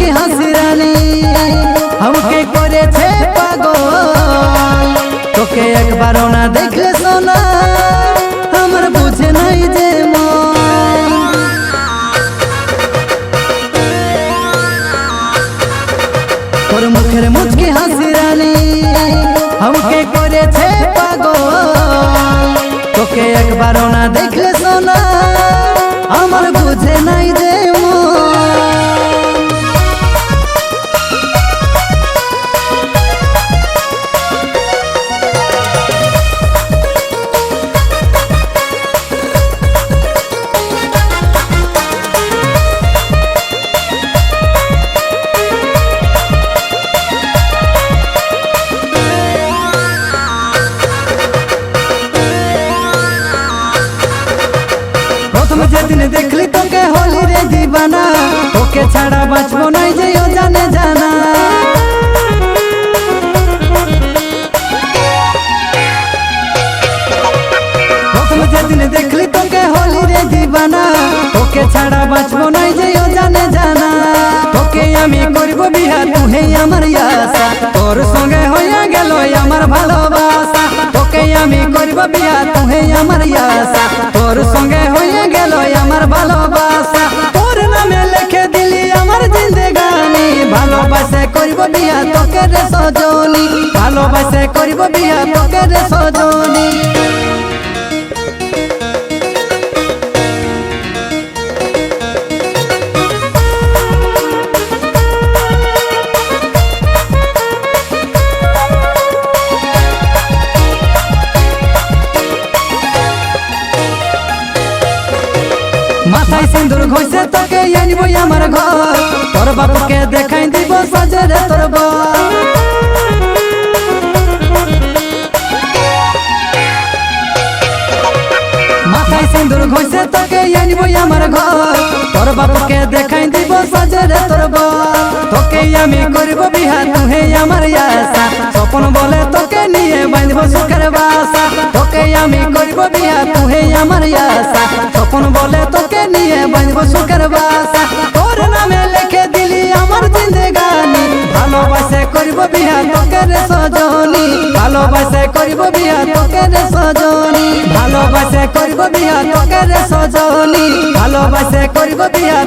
মুচকি হাসি রানী আমাকে করেছে পাগল। তোকে একবারও না দেখলে সোনা আমার বুঝে নাই যে মন। তোর মুখের মুচকি হাসি রানী আমাকে করেছে পাগল। তোকে একবারও না দেখলে সোনা আমার বুঝে নাই যে যেদিন দেখলি তোকে হলি রে দিবানা, তোকে ছাড়া বাঁচবো নাই যে ও জানে জানা। প্রথম যেদিন দেখলি তোকে হলি রে দিবানা, তোকে ছাড়া বাঁচবো নাই যে ও জানে জানা। তোকে আমি করব বিয়া তুই আমার আশা, তোর সঙ্গে হইয়া গেল আমার ভালোবাসা। তোকে আমি করব বিয়া তুই আমার আশা, তোর সঙ্গে হইয়া গেল আমার ভালোবাসা। তোর নামে লিখে দিলি আমার জিন্দেগানি, ভালোবাসে করব বিয়া তোকে রে সজনী, ভালোবাসে করব বিয়া তোকে রে সজনী। মাথায় সিন্দুর ঘষে তোকে আনব আমার ঘর, তোর বাপকে দেখাই দিব সজরে তোর বর। মাথায় সিন্দুর ঘষে তোকে আনব আমার ঘর, তোর বাপকে দেখাই দিব সজরে তোর বর। তোকে আমি করব বিয়া তুই আমার আশা, স্বপ্ন বলে তোকে নিয়ে বাঁধব সুখের বাসা। তোকে আমি করব বিয়া তুই আমার আশা, স্বপ্ন বলে তোকে নিয়ে বাঁধব সুখের বাসা। তোর নামে লিখে দিলি আমার জিন্দেগানি, ভালোবাসে করব বিয়া তোকে রে সজনী, ভালোবাসে করব বিয়া তোকে রে সজনী, ভালোবাসে করব বিয়া তোকে রে সজনী, ভালোবাসে করব বিয়া।